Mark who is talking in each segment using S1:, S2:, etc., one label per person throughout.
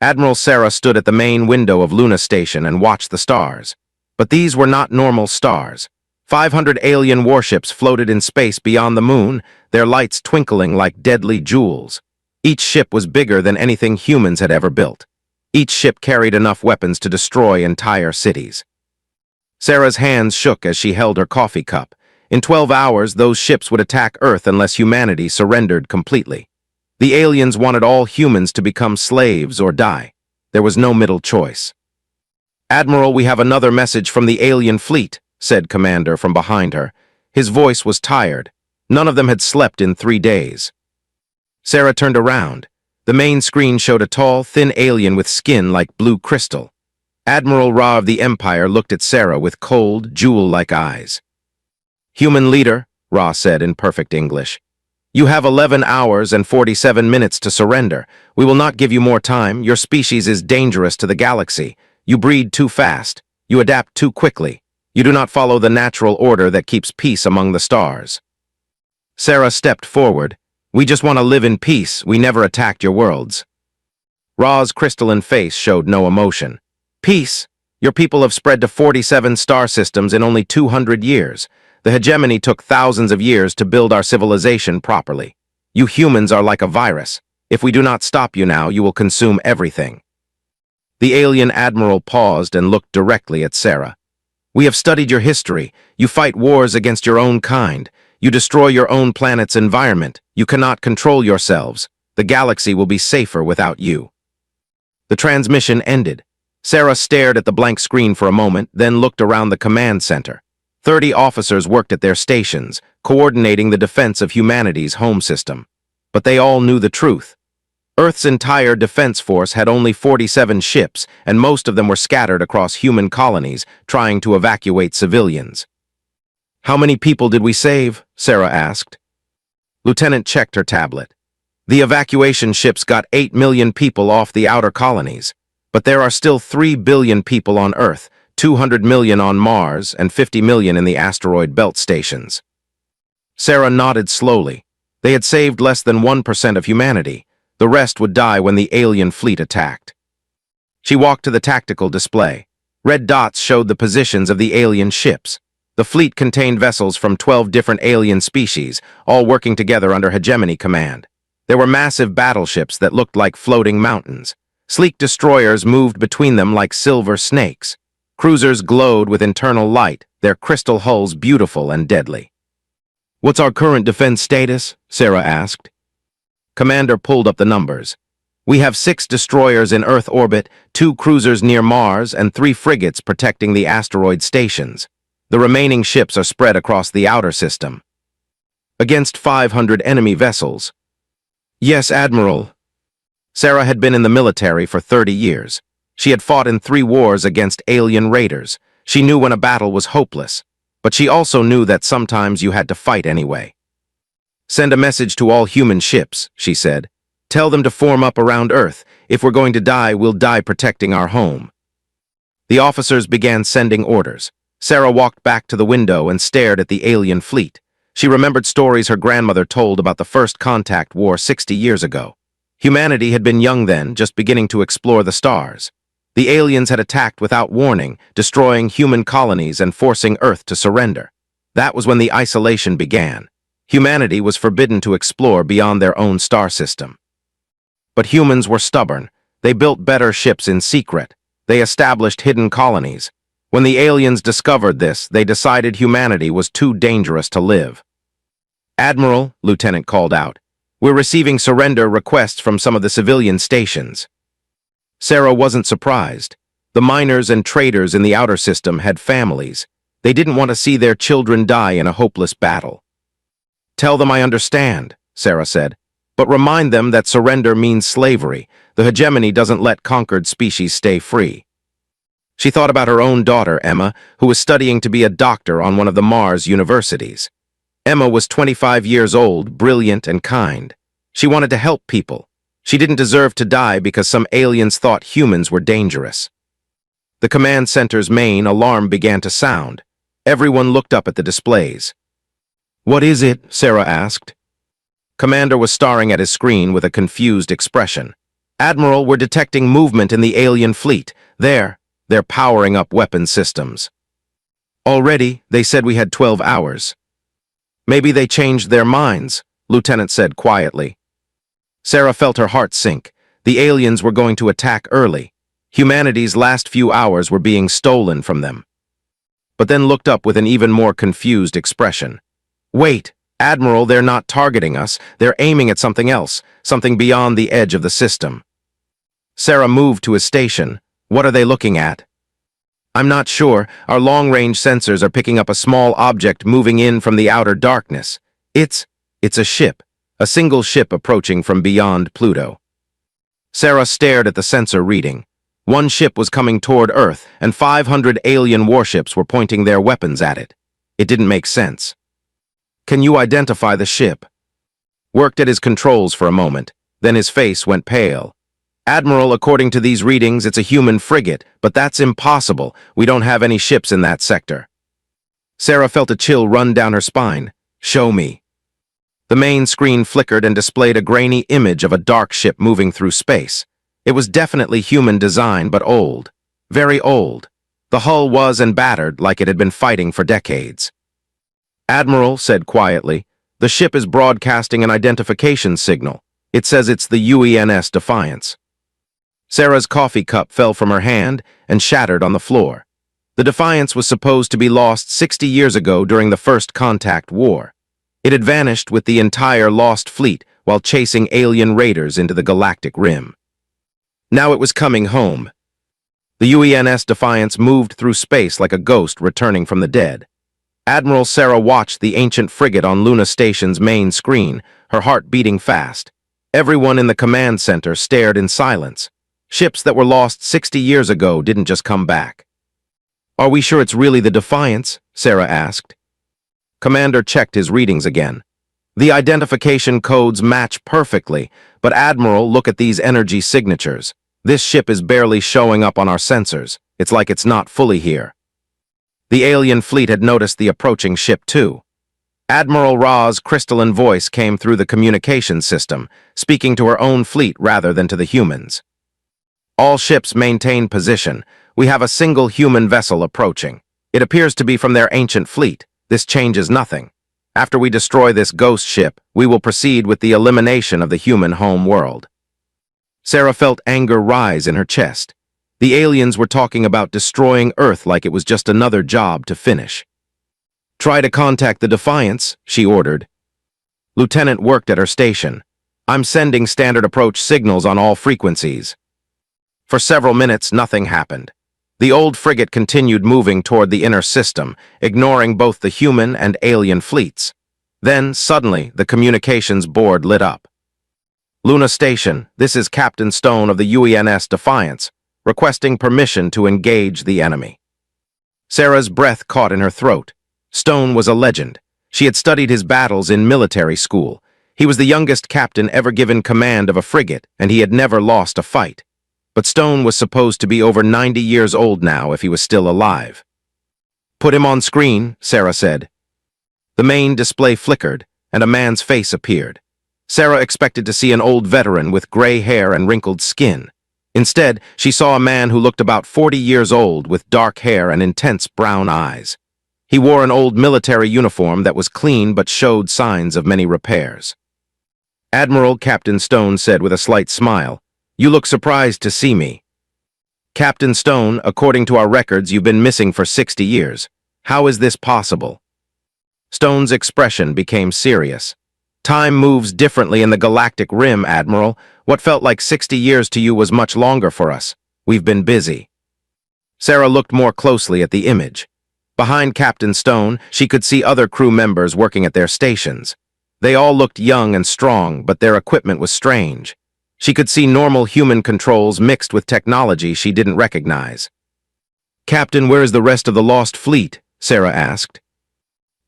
S1: Admiral Sarah stood at the main window of Luna Station and watched the stars. But these were not normal stars. 500 alien warships floated in space beyond the moon, their lights twinkling like deadly jewels. Each ship was bigger than anything humans had ever built. Each ship carried enough weapons to destroy entire cities. Sarah's hands shook as she held her coffee cup. In 12 hours, those ships would attack Earth unless humanity surrendered completely. The aliens wanted all humans to become slaves or die. There was no middle choice. "Admiral, we have another message from the alien fleet," said Commander from behind her. His voice was tired. None of them had slept in 3 days. Sarah turned around. The main screen showed a tall, thin alien with skin like blue crystal. Admiral Ra of the Empire looked at Sarah with cold, jewel-like eyes. "Human leader," Ra said in perfect English. "You have 11 hours and 47 minutes to surrender. We will not give you more time. Your species is dangerous to the galaxy. You breed too fast. You adapt too quickly. You do not follow the natural order that keeps peace among the stars." Sarah stepped forward. "We just want to live in peace. We never attacked your worlds." Ra's crystalline face showed no emotion. "Peace? Your people have spread to 47 star systems in only 200 years. The hegemony took thousands of years to build our civilization properly. You humans are like a virus. If we do not stop you now, you will consume everything." The alien admiral paused and looked directly at Sarah. "We have studied your history. You fight wars against your own kind. You destroy your own planet's environment. You cannot control yourselves. The galaxy will be safer without you." The transmission ended. Sarah stared at the blank screen for a moment, then looked around the command center. 30 officers worked at their stations, coordinating the defense of humanity's home system. But they all knew the truth. Earth's entire defense force had only 47 ships, and most of them were scattered across human colonies, trying to evacuate civilians. "How many people did we save?" Sarah asked. Lieutenant checked her tablet. "The evacuation ships got 8 million people off the outer colonies, but there are still 3 billion people on Earth, 200 million on Mars, and 50 million in the asteroid belt stations." Sarah nodded slowly. They had saved less than 1% of humanity. The rest would die when the alien fleet attacked. She walked to the tactical display. Red dots showed the positions of the alien ships. The fleet contained vessels from 12 different alien species, all working together under hegemony command. There were massive battleships that looked like floating mountains. Sleek destroyers moved between them like silver snakes. Cruisers glowed with internal light, their crystal hulls beautiful and deadly. "What's our current defense status?" Sarah asked. Commander pulled up the numbers. "We have 6 destroyers in Earth orbit, 2 cruisers near Mars, and 3 frigates protecting the asteroid stations. The remaining ships are spread across the outer system." "Against 500 enemy vessels." "Yes, Admiral." Sarah had been in the military for 30 years. She had fought in 3 wars against alien raiders. She knew when a battle was hopeless, but she also knew that sometimes you had to fight anyway. "Send a message to all human ships," she said. "Tell them to form up around Earth. If we're going to die, we'll die protecting our home." The officers began sending orders. Sarah walked back to the window and stared at the alien fleet. She remembered stories her grandmother told about the first contact war 60 years ago. Humanity had been young then, just beginning to explore the stars. The aliens had attacked without warning, destroying human colonies and forcing Earth to surrender. That was when the isolation began. Humanity was forbidden to explore beyond their own star system. But humans were stubborn. They built better ships in secret. They established hidden colonies. When the aliens discovered this, they decided humanity was too dangerous to live. "Admiral," Lieutenant called out, "we're receiving surrender requests from some of the civilian stations." Sarah wasn't surprised. The miners and traders in the outer system had families. They didn't want to see their children die in a hopeless battle. "Tell them I understand," Sarah said, "but remind them that surrender means slavery. The hegemony doesn't let conquered species stay free." She thought about her own daughter, Emma, who was studying to be a doctor on one of the Mars universities. Emma was 25 years old, brilliant and kind. She wanted to help people. She didn't deserve to die because some aliens thought humans were dangerous. The command center's main alarm began to sound. Everyone looked up at the displays. "What is it?" Sarah asked. Commander was staring at his screen with a confused expression. Admiral, we're detecting movement in the alien fleet. They're powering up weapon systems. Already, they said we had 12 hours. Maybe they changed their minds, Lieutenant said quietly. Sarah felt her heart sink. The aliens were going to attack early. Humanity's last few hours were being stolen from them. But then looked up with an even more confused expression. Wait, Admiral, they're not targeting us. They're aiming at something else, something beyond the edge of the system. Sarah moved to his station. What are they looking at? I'm not sure. Our long-range sensors are picking up a small object moving in from the outer darkness. It's a ship. A single ship approaching from beyond Pluto. Sarah stared at the sensor reading. One ship was coming toward Earth, and 500 alien warships were pointing their weapons at it. It didn't make sense. Can you identify the ship? Worked at his controls for a moment. Then his face went pale. Admiral, according to these readings, it's a human frigate, but that's impossible. We don't have any ships in that sector. Sarah felt a chill run down her spine. Show me. The main screen flickered and displayed a grainy image of a dark ship moving through space. It was definitely human design, but old. Very old. The hull was battered like it had been fighting for decades. Admiral said quietly, the ship is broadcasting an identification signal. It says it's the UENS Defiance. Sarah's coffee cup fell from her hand and shattered on the floor. The Defiance was supposed to be lost 60 years ago during the First Contact War. It had vanished with the entire lost fleet while chasing alien raiders into the galactic rim. Now it was coming home. The UENS Defiance moved through space like a ghost returning from the dead. Admiral Sarah watched the ancient frigate on Luna Station's main screen, her heart beating fast. Everyone in the command center stared in silence. Ships that were lost 60 years ago didn't just come back. Are we sure it's really the Defiance? Sarah asked. Commander checked his readings again. The identification codes match perfectly, but Admiral, look at these energy signatures. This ship is barely showing up on our sensors. It's like it's not fully here. The alien fleet had noticed the approaching ship too. Admiral Ra's crystalline voice came through the communication system, speaking to her own fleet rather than to the humans. All ships maintain position. We have a single human vessel approaching. It appears to be from their ancient fleet. This changes nothing. After we destroy this ghost ship, we will proceed with the elimination of the human home world. Sarah felt anger rise in her chest. The aliens were talking about destroying Earth like it was just another job to finish. Try to contact the Defiance, she ordered. Lieutenant worked at her station. I'm sending standard approach signals on all frequencies. For several minutes, nothing happened. The old frigate continued moving toward the inner system, ignoring both the human and alien fleets. Then, suddenly, the communications board lit up. Luna Station, this is Captain Stone of the UENS Defiance, requesting permission to engage the enemy. Sarah's breath caught in her throat. Stone was a legend. She had studied his battles in military school. He was the youngest captain ever given command of a frigate, and he had never lost a fight. But Stone was supposed to be over 90 years old now if he was still alive. Put him on screen, Sarah said. The main display flickered, and a man's face appeared. Sarah expected to see an old veteran with gray hair and wrinkled skin. Instead, she saw a man who looked about 40 years old with dark hair and intense brown eyes. He wore an old military uniform that was clean but showed signs of many repairs. Admiral, Captain Stone said with a slight smile, "You look surprised to see me." "Captain Stone, according to our records, you've been missing for 60 years. How is this possible?" Stone's expression became serious. "Time moves differently in the galactic rim, Admiral. What felt like 60 years to you was much longer for us. We've been busy." Sarah looked more closely at the image. Behind Captain Stone, she could see other crew members working at their stations. They all looked young and strong, but their equipment was strange. She could see normal human controls mixed with technology she didn't recognize. "Captain, where is the rest of the lost fleet?" Sarah asked.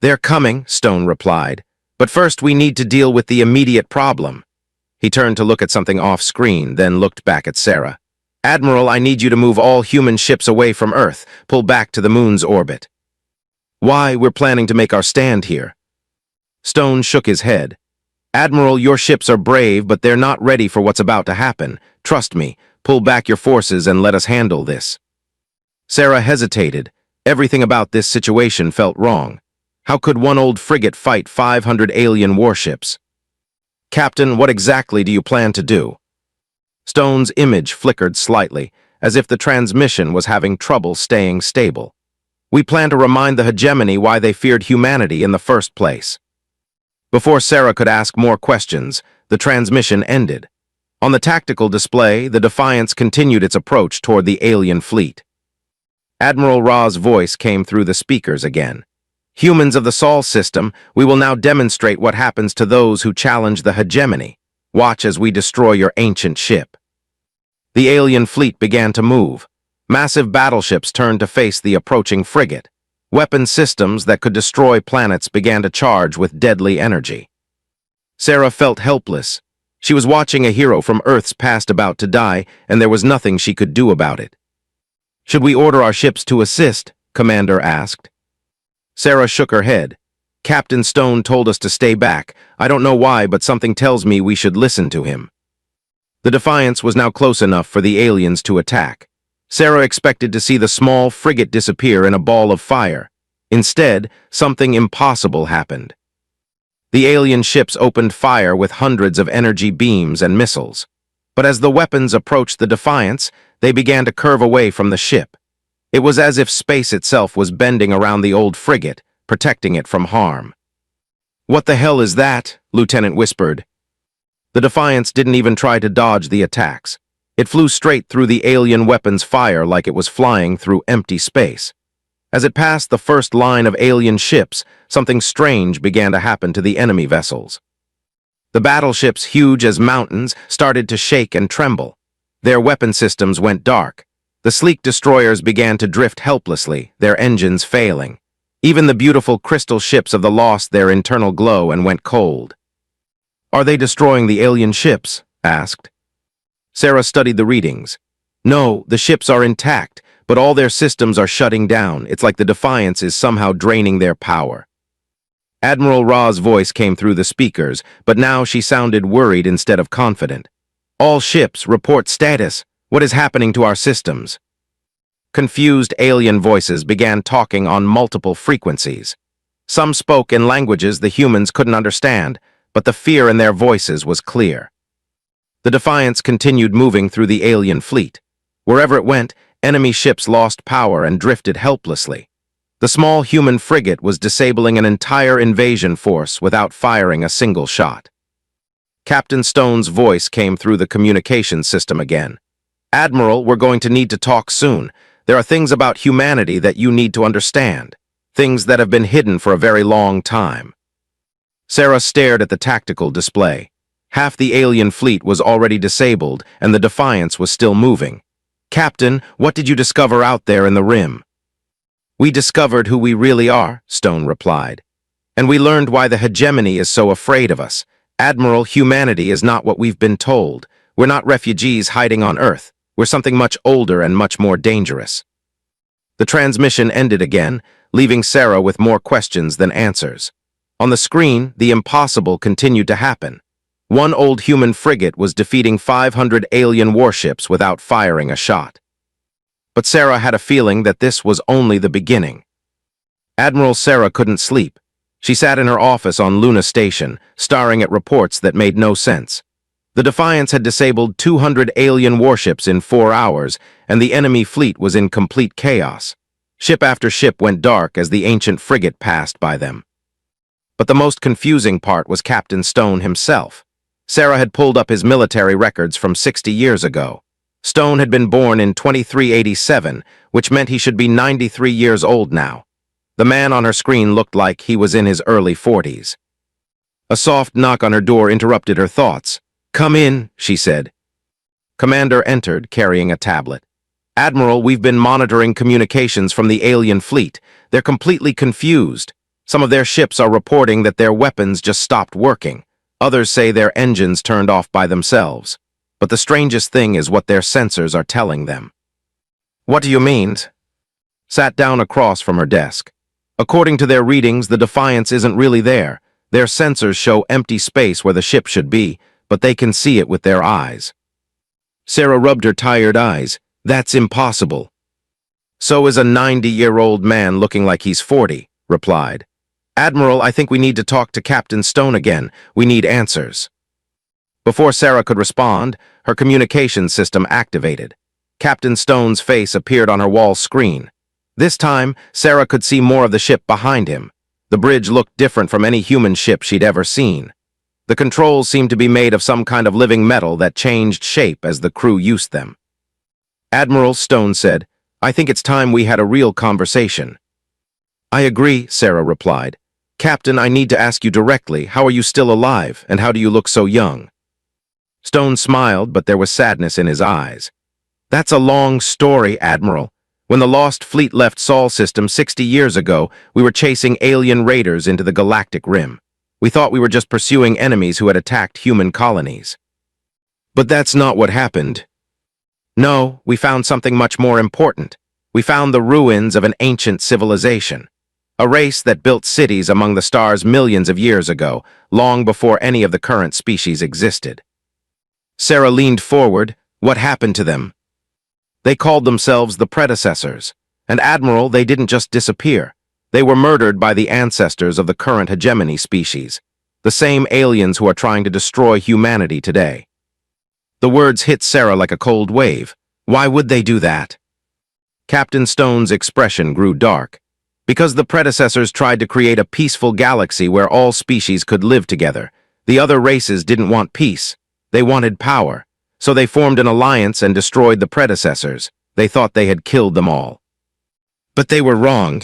S1: "They're coming," Stone replied. "But first we need to deal with the immediate problem." He turned to look at something off-screen, then looked back at Sarah. "Admiral, I need you to move all human ships away from Earth, pull back to the moon's orbit." "Why? We're planning to make our stand here." Stone shook his head. "Admiral, your ships are brave, but they're not ready for what's about to happen. Trust me, pull back your forces and let us handle this." Sarah hesitated. Everything about this situation felt wrong. How could one old frigate fight 500 alien warships? "Captain, what exactly do you plan to do?" Stone's image flickered slightly, as if the transmission was having trouble staying stable. "We plan to remind the hegemony why they feared humanity in the first place." Before Sarah could ask more questions, the transmission ended. On the tactical display, the Defiance continued its approach toward the alien fleet. Admiral Ra's voice came through the speakers again. "Humans of the Sol system, we will now demonstrate what happens to those who challenge the hegemony. Watch as we destroy your ancient ship." The alien fleet began to move. Massive battleships turned to face the approaching frigate. Weapon systems that could destroy planets began to charge with deadly energy. Sarah felt helpless. She was watching a hero from Earth's past about to die, and there was nothing she could do about it. "Should we order our ships to assist?" Commander asked. Sarah shook her head. "Captain Stone told us to stay back. I don't know why, but something tells me we should listen to him." The Defiance was now close enough for the aliens to attack. Sarah expected to see the small frigate disappear in a ball of fire. Instead, something impossible happened. The alien ships opened fire with hundreds of energy beams and missiles. But as the weapons approached the Defiance, they began to curve away from the ship. It was as if space itself was bending around the old frigate, protecting it from harm. "What the hell is that?" Lieutenant whispered. The Defiance didn't even try to dodge the attacks. It flew straight through the alien weapons' fire like it was flying through empty space. As it passed the first line of alien ships, something strange began to happen to the enemy vessels. The battleships, huge as mountains, started to shake and tremble. Their weapon systems went dark. The sleek destroyers began to drift helplessly, their engines failing. Even the beautiful crystal ships of the lost their internal glow and went cold. "Are they destroying the alien ships?" asked. Sarah studied the readings. "No, the ships are intact, but all their systems are shutting down. It's like the Defiance is somehow draining their power." Admiral Ra's voice came through the speakers, but now she sounded worried instead of confident. "All ships, report status. What is happening to our systems?" Confused alien voices began talking on multiple frequencies. Some spoke in languages the humans couldn't understand, but the fear in their voices was clear. The Defiance continued moving through the alien fleet. Wherever it went, enemy ships lost power and drifted helplessly. The small human frigate was disabling an entire invasion force without firing a single shot. Captain Stone's voice came through the communication system again. "Admiral, we're going to need to talk soon. There are things about humanity that you need to understand. Things that have been hidden for a very long time." Sarah stared at the tactical display. Half the alien fleet was already disabled, and the Defiance was still moving. "Captain, what did you discover out there in the rim?" "We discovered who we really are," Stone replied. "And we learned why the hegemony is so afraid of us. Admiral, humanity is not what we've been told. We're not refugees hiding on Earth. We're something much older and much more dangerous." The transmission ended again, leaving Sarah with more questions than answers. On the screen, the impossible continued to happen. One old human frigate was defeating 500 alien warships without firing a shot. But Sarah had a feeling that this was only the beginning. Admiral Sarah couldn't sleep. She sat in her office on Luna Station, staring at reports that made no sense. The Defiance had disabled 200 alien warships in 4 hours, and the enemy fleet was in complete chaos. Ship after ship went dark as the ancient frigate passed by them. But the most confusing part was Captain Stone himself. Sarah had pulled up his military records from 60 years ago. Stone had been born in 2387, which meant he should be 93 years old now. The man on her screen looked like he was in his early 40s. A soft knock on her door interrupted her thoughts. "Come in," she said. Commander entered, carrying a tablet. "Admiral, we've been monitoring communications from the alien fleet. They're completely confused. Some of their ships are reporting that their weapons just stopped working. Others say their engines turned off by themselves. But the strangest thing is what their sensors are telling them." "What do you mean?" Sat down across from her desk. "According to their readings, the Defiance isn't really there. Their sensors show empty space where the ship should be, but they can see it with their eyes." Sarah rubbed her tired eyes. That's impossible. So is a 90-year-old man looking like he's 40, replied. Admiral, I think we need to talk to Captain Stone again. We need answers. Before Sarah could respond, her communication system activated. Captain Stone's face appeared on her wall screen. This time, Sarah could see more of the ship behind him. The bridge looked different from any human ship she'd ever seen. The controls seemed to be made of some kind of living metal that changed shape as the crew used them. Admiral, Stone said, I think it's time we had a real conversation. I agree, Sarah replied. Captain, I need to ask you directly, how are you still alive, and how do you look so young? Stone smiled, but there was sadness in his eyes. That's a long story, Admiral. When the Lost Fleet left Sol System 60 years ago, we were chasing alien raiders into the galactic rim. We thought we were just pursuing enemies who had attacked human colonies. But that's not what happened. No, we found something much more important. We found the ruins of an ancient civilization. A race that built cities among the stars millions of years ago, long before any of the current species existed. Sarah leaned forward. What happened to them? They called themselves the predecessors. And Admiral, they didn't just disappear. They were murdered by the ancestors of the current hegemony species, the same aliens who are trying to destroy humanity today. The words hit Sarah like a cold wave. Why would they do that? Captain Stone's expression grew dark. Because the predecessors tried to create a peaceful galaxy where all species could live together. The other races didn't want peace. They wanted power. So they formed an alliance and destroyed the predecessors. They thought they had killed them all. But they were wrong.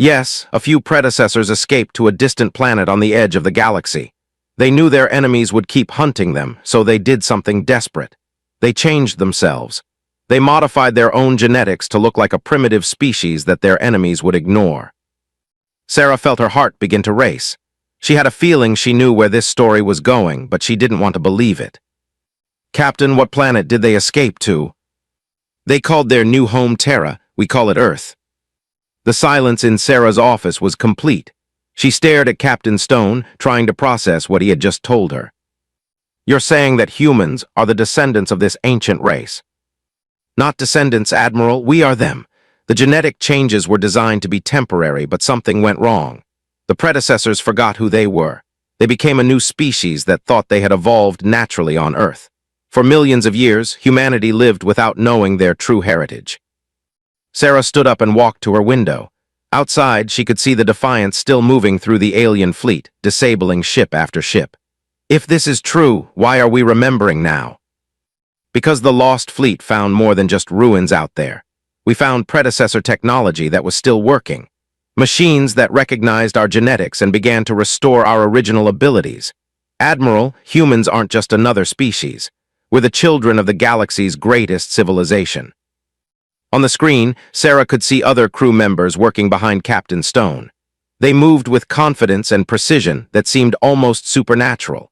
S1: Yes, a few predecessors escaped to a distant planet on the edge of the galaxy. They knew their enemies would keep hunting them, so they did something desperate. They changed themselves. They modified their own genetics to look like a primitive species that their enemies would ignore. Sarah felt her heart begin to race. She had a feeling she knew where this story was going, but she didn't want to believe it. Captain, what planet did they escape to? They called their new home Terra. We call it Earth. The silence in Sarah's office was complete. She stared at Captain Stone, trying to process what he had just told her. You're saying that humans are the descendants of this ancient race. Not descendants, Admiral, we are them. The genetic changes were designed to be temporary, but something went wrong. The predecessors forgot who they were. They became a new species that thought they had evolved naturally on Earth. For millions of years, humanity lived without knowing their true heritage. Sarah stood up and walked to her window. Outside, she could see the Defiant still moving through the alien fleet, disabling ship after ship. If this is true, why are we remembering now? Because the Lost Fleet found more than just ruins out there. We found predecessor technology that was still working. Machines that recognized our genetics and began to restore our original abilities. Admiral, humans aren't just another species. We're the children of the galaxy's greatest civilization. On the screen, Sarah could see other crew members working behind Captain Stone. They moved with confidence and precision that seemed almost supernatural.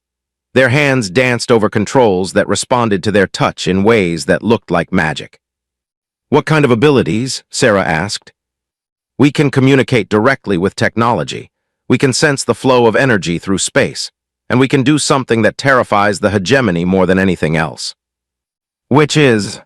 S1: Their hands danced over controls that responded to their touch in ways that looked like magic. What kind of abilities? Sarah asked. We can communicate directly with technology. We can sense the flow of energy through space. And we can do something that terrifies the hegemony more than anything else. Which is,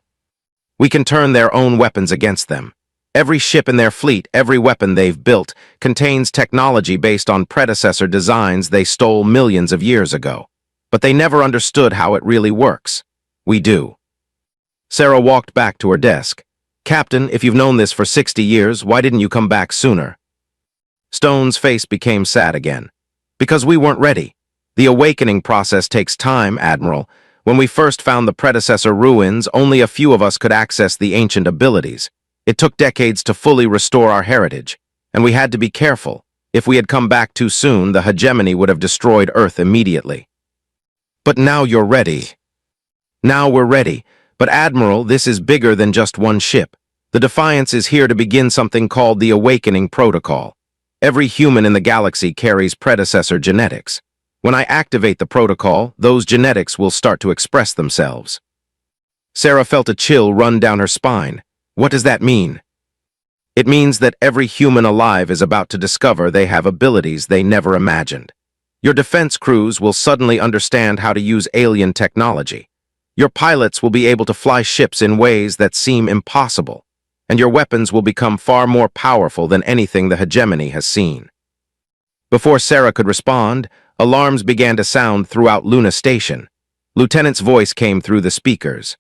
S1: we can turn their own weapons against them. Every ship in their fleet, every weapon they've built, contains technology based on predecessor designs they stole millions of years ago. But they never understood how it really works. We do. Sarah walked back to her desk. Captain, if you've known this for 60 years, why didn't you come back sooner? Stone's face became sad again. Because we weren't ready. The awakening process takes time, Admiral. When we first found the predecessor ruins, only a few of us could access the ancient abilities. It took decades to fully restore our heritage, and we had to be careful. If we had come back too soon, the hegemony would have destroyed Earth immediately. But now you're ready. Now we're ready. But Admiral, this is bigger than just one ship. The Defiance is here to begin something called the Awakening Protocol. Every human in the galaxy carries predecessor genetics. When I activate the protocol, those genetics will start to express themselves. Sarah felt a chill run down her spine. What does that mean? It means that every human alive is about to discover they have abilities they never imagined. Your defense crews will suddenly understand how to use alien technology. Your pilots will be able to fly ships in ways that seem impossible, and your weapons will become far more powerful than anything the hegemony has seen. Before Sarah could respond, alarms began to sound throughout Luna Station. Lieutenant's voice came through the speakers.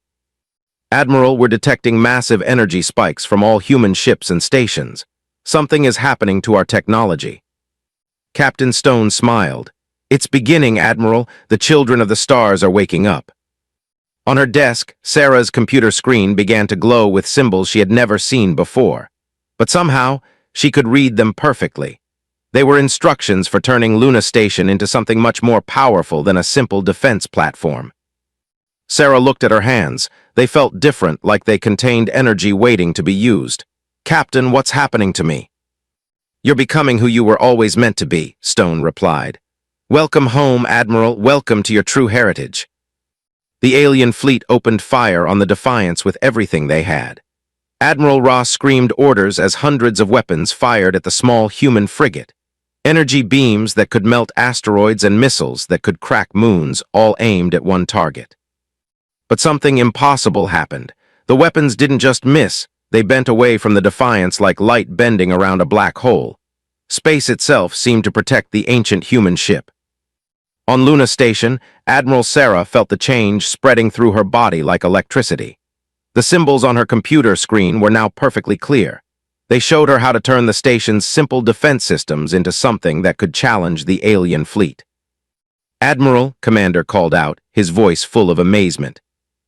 S1: Admiral, we're detecting massive energy spikes from all human ships and stations. Something is happening to our technology. Captain Stone smiled. It's beginning, Admiral. The children of the stars are waking up. On her desk, Sarah's computer screen began to glow with symbols she had never seen before. But somehow, she could read them perfectly. They were instructions for turning Luna Station into something much more powerful than a simple defense platform. Sarah looked at her hands. They felt different, like they contained energy waiting to be used. Captain, what's happening to me? You're becoming who you were always meant to be, Stone replied. Welcome home, Admiral. Welcome to your true heritage. The alien fleet opened fire on the Defiance with everything they had. Admiral Ross screamed orders as hundreds of weapons fired at the small human frigate. Energy beams that could melt asteroids and missiles that could crack moons, all aimed at one target. But something impossible happened. The weapons didn't just miss, they bent away from the Defiance like light bending around a black hole. Space itself seemed to protect the ancient human ship. On Luna Station, Admiral Sarah felt the change spreading through her body like electricity. The symbols on her computer screen were now perfectly clear. They showed her how to turn the station's simple defense systems into something that could challenge the alien fleet. Admiral, Commander called out, his voice full of amazement.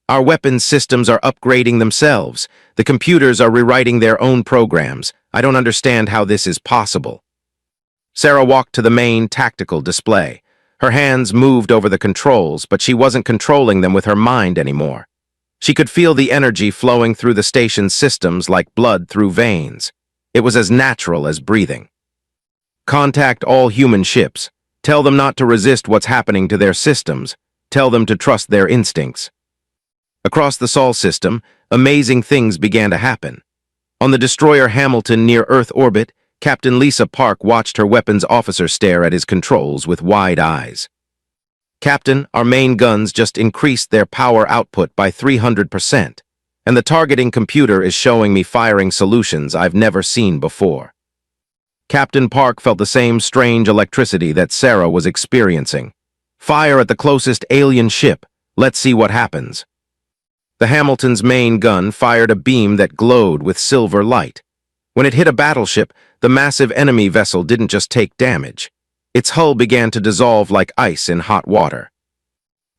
S1: Our weapons systems are upgrading themselves. The computers are rewriting their own programs. I don't understand how this is possible. Sarah walked to the main tactical display. Her hands moved over the controls, but she wasn't controlling them with her mind anymore. She could feel the energy flowing through the station's systems like blood through veins. It was as natural as breathing. Contact all human ships. Tell them not to resist what's happening to their systems. Tell them to trust their instincts. Across the Sol system, amazing things began to happen. On the destroyer Hamilton near Earth orbit, Captain Lisa Park watched her weapons officer stare at his controls with wide eyes. Captain, our main guns just increased their power output by 300%, and the targeting computer is showing me firing solutions I've never seen before. Captain Park felt the same strange electricity that Sarah was experiencing. Fire at the closest alien ship. Let's see what happens. The Hamilton's main gun fired a beam that glowed with silver light. When it hit a battleship, the massive enemy vessel didn't just take damage. Its hull began to dissolve like ice in hot water.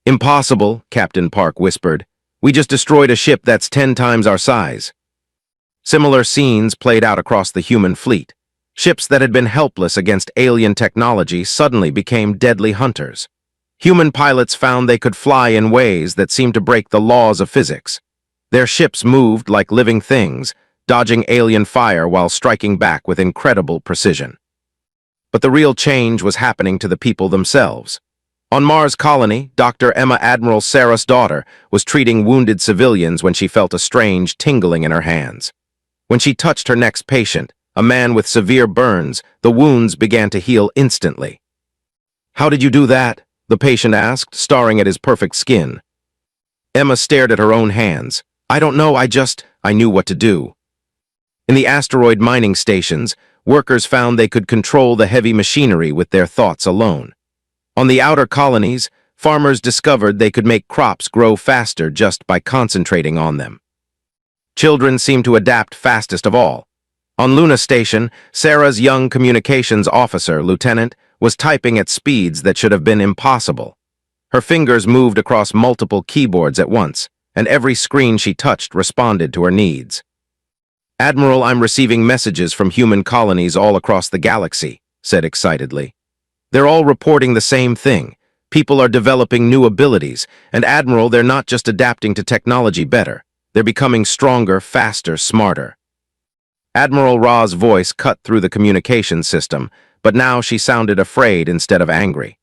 S1: Impossible, Captain Park whispered. We just destroyed a ship that's 10 times our size. Similar scenes played out across the human fleet. Ships that had been helpless against alien technology suddenly became deadly hunters. Human pilots found they could fly in ways that seemed to break the laws of physics. Their ships moved like living things, dodging alien fire while striking back with incredible precision. But the real change was happening to the people themselves. On Mars Colony, Dr. Emma Admiral Sarah's daughter was treating wounded civilians when she felt a strange tingling in her hands. When she touched her next patient, a man with severe burns, the wounds began to heal instantly. How did you do that? The patient asked, staring at his perfect skin. Emma stared at her own hands. I don't know, I knew what to do. In the asteroid mining stations, workers found they could control the heavy machinery with their thoughts alone. On the outer colonies, farmers discovered they could make crops grow faster just by concentrating on them. Children seemed to adapt fastest of all. On Luna Station, Sarah's young communications officer, Lieutenant, was typing at speeds that should have been impossible. Her fingers moved across multiple keyboards at once, and every screen she touched responded to her needs. Admiral, I'm receiving messages from human colonies all across the galaxy, said excitedly. They're all reporting the same thing. People are developing new abilities, and Admiral, they're not just adapting to technology better. They're becoming stronger, faster, smarter. Admiral Ra's voice cut through the communications system, but now she sounded afraid instead of angry.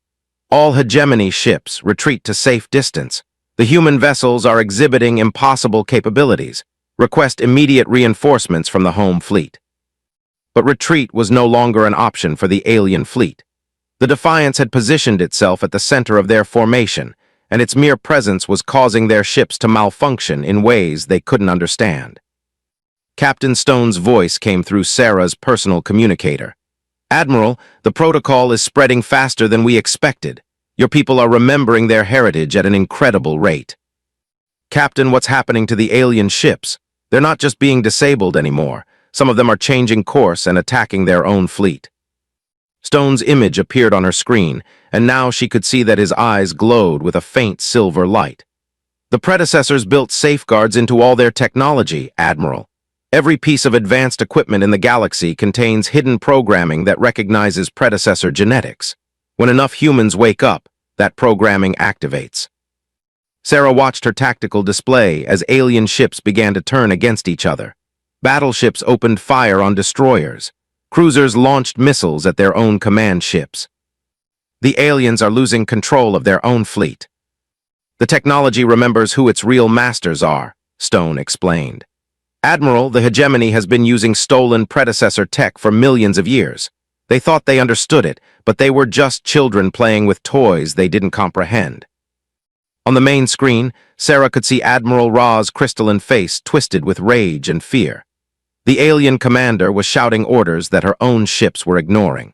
S1: All hegemony ships retreat to safe distance. The human vessels are exhibiting impossible capabilities. Request immediate reinforcements from the home fleet. But retreat was no longer an option for the alien fleet. The Defiance had positioned itself at the center of their formation, and its mere presence was causing their ships to malfunction in ways they couldn't understand. Captain Stone's voice came through Sarah's personal communicator. "Admiral, the protocol is spreading faster than we expected. Your people are remembering their heritage at an incredible rate." "Captain, what's happening to the alien ships? They're not just being disabled anymore. Some of them are changing course and attacking their own fleet." Stone's image appeared on her screen, and now she could see that his eyes glowed with a faint silver light. "The predecessors built safeguards into all their technology, Admiral. Every piece of advanced equipment in the galaxy contains hidden programming that recognizes predecessor genetics. When enough humans wake up, that programming activates." Sarah watched her tactical display as alien ships began to turn against each other. Battleships opened fire on destroyers. Cruisers launched missiles at their own command ships. "The aliens are losing control of their own fleet. The technology remembers who its real masters are," Stone explained. "Admiral, the hegemony has been using stolen predecessor tech for millions of years. They thought they understood it, but they were just children playing with toys they didn't comprehend." On the main screen, Sarah could see Admiral Ra's crystalline face twisted with rage and fear. The alien commander was shouting orders that her own ships were ignoring.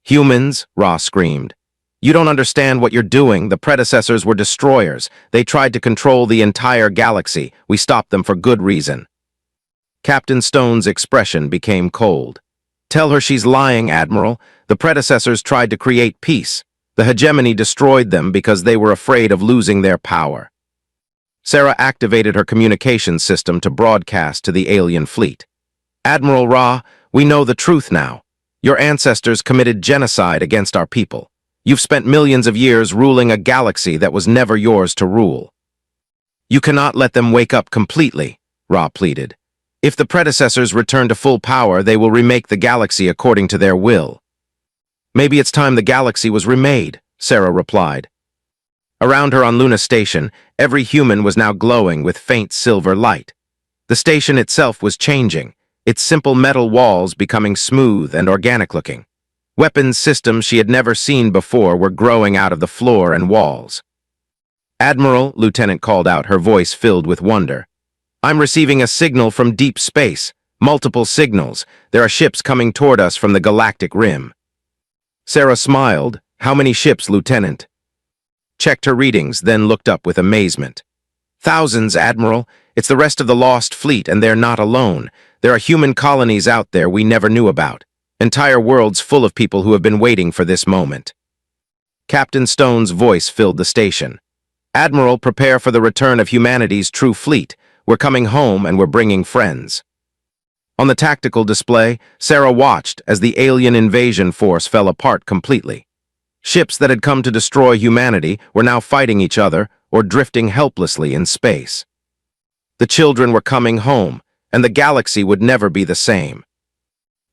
S1: "Humans," Ra screamed. "You don't understand what you're doing. The predecessors were destroyers. They tried to control the entire galaxy. We stopped them for good reason." Captain Stone's expression became cold. "Tell her she's lying, Admiral. The predecessors tried to create peace. The hegemony destroyed them because they were afraid of losing their power." Sarah activated her communications system to broadcast to the alien fleet. "Admiral Ra, we know the truth now. Your ancestors committed genocide against our people. You've spent millions of years ruling a galaxy that was never yours to rule. You cannot let them wake up completely," Ra pleaded. "If the predecessors return to full power, they will remake the galaxy according to their will." "Maybe it's time the galaxy was remade," Sarah replied. Around her on Luna Station, every human was now glowing with faint silver light. The station itself was changing, its simple metal walls becoming smooth and organic-looking. Weapons systems she had never seen before were growing out of the floor and walls. "Admiral," Lieutenant called out, her voice filled with wonder. "I'm receiving a signal from deep space. Multiple signals. There are ships coming toward us from the galactic rim." Sarah smiled. "How many ships, Lieutenant?" Checked her readings, then looked up with amazement. "Thousands, Admiral. It's the rest of the lost fleet, and they're not alone. There are human colonies out there we never knew about. Entire worlds full of people who have been waiting for this moment." Captain Stone's voice filled the station. "Admiral, prepare for the return of humanity's true fleet. We're coming home and we're bringing friends." On the tactical display, Sarah watched as the alien invasion force fell apart completely. Ships that had come to destroy humanity were now fighting each other or drifting helplessly in space. The children were coming home, and the galaxy would never be the same.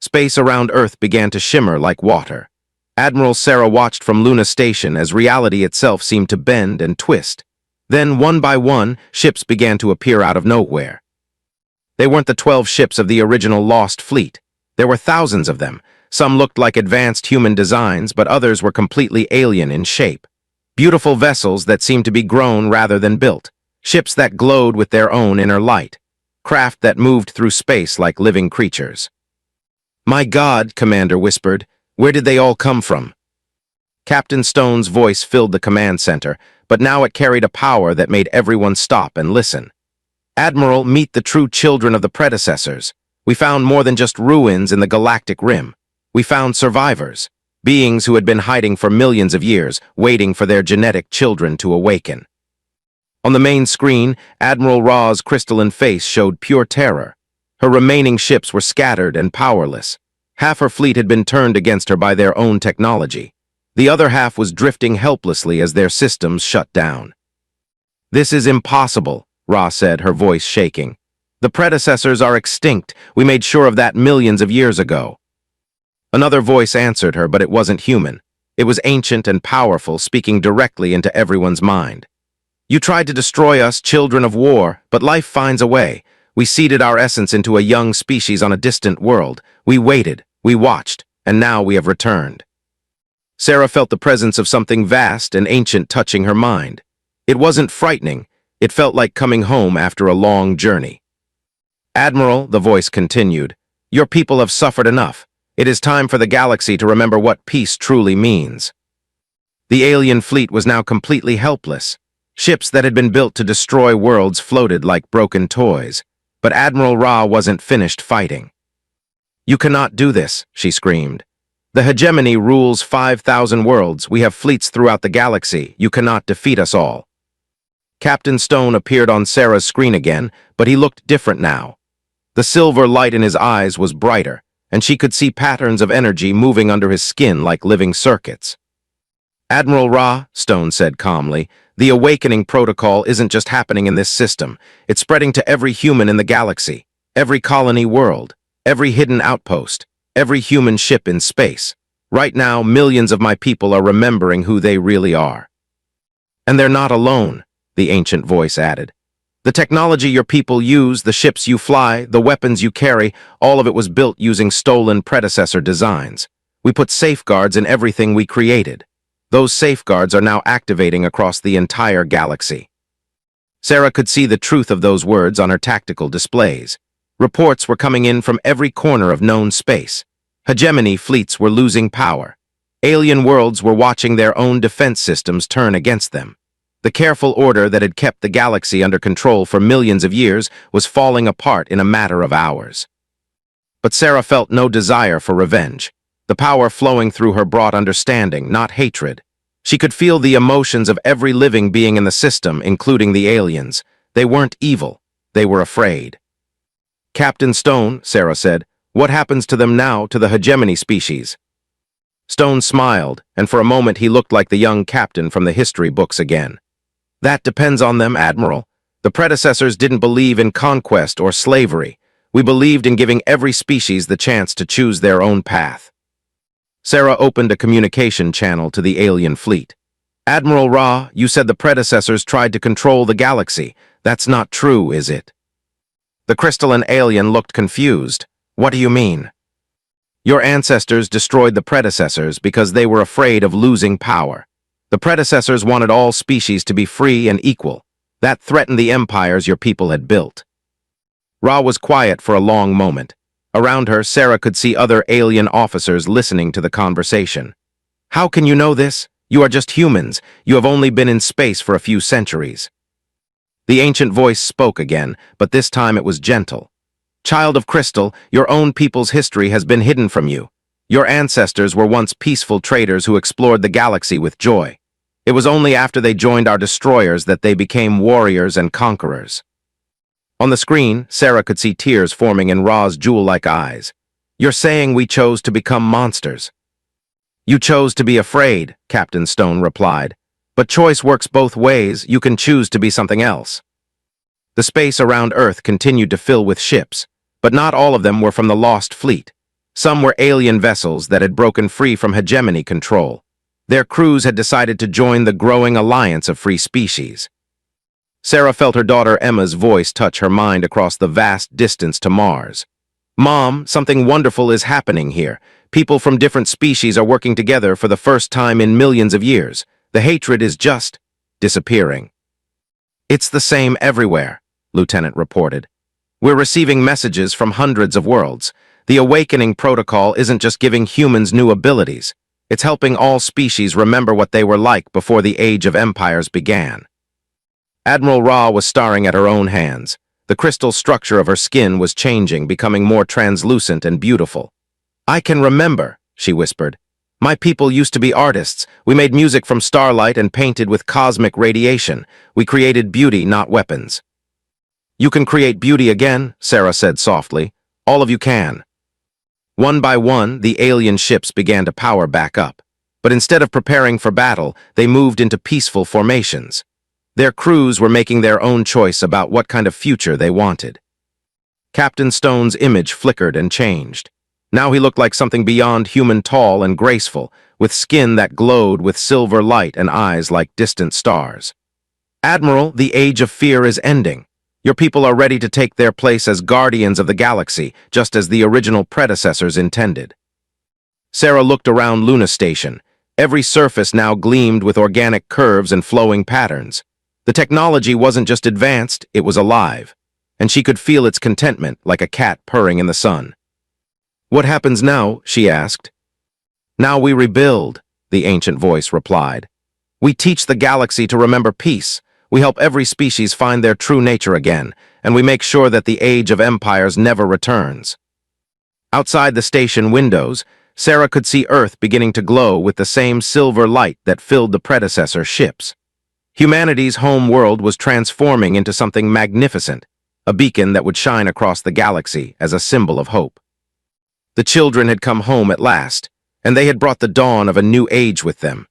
S1: Space around Earth began to shimmer like water. Admiral Sarah watched from Luna Station as reality itself seemed to bend and twist. Then, one by one, ships began to appear out of nowhere. They weren't the 12 ships of the original Lost Fleet. There were thousands of them. Some looked like advanced human designs, but others were completely alien in shape. Beautiful vessels that seemed to be grown rather than built. Ships that glowed with their own inner light. Craft that moved through space like living creatures. "My God," Commander whispered, "where did they all come from?" Captain Stone's voice filled the command center, but now it carried a power that made everyone stop and listen. "Admiral, meet the true children of the predecessors. We found more than just ruins in the galactic rim. We found survivors, beings who had been hiding for millions of years, waiting for their genetic children to awaken." On the main screen, Admiral Ra's crystalline face showed pure terror. Her remaining ships were scattered and powerless. Half her fleet had been turned against her by their own technology. The other half was drifting helplessly as their systems shut down. "This is impossible," Ra said, her voice shaking. "The predecessors are extinct. We made sure of that millions of years ago." Another voice answered her, but it wasn't human. It was ancient and powerful, speaking directly into everyone's mind. "You tried to destroy us, children of war, but life finds a way. We seeded our essence into a young species on a distant world. We waited, we watched, and now we have returned." Sarah felt the presence of something vast and ancient touching her mind. It wasn't frightening. It felt like coming home after a long journey. "Admiral," the voice continued, "your people have suffered enough. It is time for the galaxy to remember what peace truly means." The alien fleet was now completely helpless. Ships that had been built to destroy worlds floated like broken toys. But Admiral Ra wasn't finished fighting. "You cannot do this," she screamed. "The hegemony rules 5,000 worlds. We have fleets throughout the galaxy. You cannot defeat us all." Captain Stone appeared on Sarah's screen again, but he looked different now. The silver light in his eyes was brighter, and she could see patterns of energy moving under his skin like living circuits. "Admiral Ra," Stone said calmly, "the awakening protocol isn't just happening in this system. It's spreading to every human in the galaxy, every colony world, every hidden outpost, every human ship in space. Right now, millions of my people are remembering who they really are." "And they're not alone," the ancient voice added. "The technology your people use, the ships you fly, the weapons you carry, all of it was built using stolen predecessor designs. We put safeguards in everything we created. Those safeguards are now activating across the entire galaxy." Sarah could see the truth of those words on her tactical displays. Reports were coming in from every corner of known space. Hegemony fleets were losing power. Alien worlds were watching their own defense systems turn against them. The careful order that had kept the galaxy under control for millions of years was falling apart in a matter of hours. But Sarah felt no desire for revenge. The power flowing through her brought understanding, not hatred. She could feel the emotions of every living being in the system, including the aliens. They weren't evil. They were afraid. "Captain Stone," Sarah said, "what happens to them now, to the hegemony species?" Stone smiled, and for a moment he looked like the young captain from the history books again. "That depends on them, Admiral. The predecessors didn't believe in conquest or slavery. We believed in giving every species the chance to choose their own path." Sarah opened a communication channel to the alien fleet. "Admiral Ra, you said the predecessors tried to control the galaxy. That's not true, is it?" The crystalline alien looked confused. "What do you mean?" "Your ancestors destroyed the predecessors because they were afraid of losing power. The predecessors wanted all species to be free and equal. That threatened the empires your people had built." Ra was quiet for a long moment. Around her, Sarah could see other alien officers listening to the conversation. "How can you know this? You are just humans. You have only been in space for a few centuries." The ancient voice spoke again, but this time it was gentle. "Child of Crystal, your own people's history has been hidden from you. Your ancestors were once peaceful traders who explored the galaxy with joy. It was only after they joined our destroyers that they became warriors and conquerors." On the screen, Sarah could see tears forming in Ra's jewel-like eyes. "You're saying we chose to become monsters?" "You chose to be afraid," Captain Stone replied. "But choice works both ways. You can choose to be something else." The space around Earth continued to fill with ships, but not all of them were from the Lost Fleet. Some were alien vessels that had broken free from hegemony control. Their crews had decided to join the growing alliance of free species. Sarah felt her daughter Emma's voice touch her mind across the vast distance to Mars. "Mom, something wonderful is happening here. People from different species are working together for the first time in millions of years. The hatred is just disappearing." "It's the same everywhere," Lieutenant reported. "We're receiving messages from hundreds of worlds. The awakening protocol isn't just giving humans new abilities. It's helping all species remember what they were like before the Age of Empires began." Admiral Ra was staring at her own hands. The crystal structure of her skin was changing, becoming more translucent and beautiful. "I can remember," she whispered. "My people used to be artists. We made music from starlight and painted with cosmic radiation. We created beauty, not weapons." "You can create beauty again," Sarah said softly. "All of you can." One by one, the alien ships began to power back up. But instead of preparing for battle, they moved into peaceful formations. Their crews were making their own choice about what kind of future they wanted. Captain Stone's image flickered and changed. Now he looked like something beyond human, tall and graceful, with skin that glowed with silver light and eyes like distant stars. "Admiral, the age of fear is ending. Your people are ready to take their place as guardians of the galaxy, just as the original predecessors intended." Sarah looked around Luna Station. Every surface now gleamed with organic curves and flowing patterns. The technology wasn't just advanced, it was alive, and she could feel its contentment like a cat purring in the sun. "What happens now?" she asked. "Now we rebuild," the ancient voice replied. "We teach the galaxy to remember peace. We help every species find their true nature again, and we make sure that the age of empires never returns." Outside the station windows, Sarah could see Earth beginning to glow with the same silver light that filled the predecessor ships. Humanity's home world was transforming into something magnificent, a beacon that would shine across the galaxy as a symbol of hope. The children had come home at last, and they had brought the dawn of a new age with them.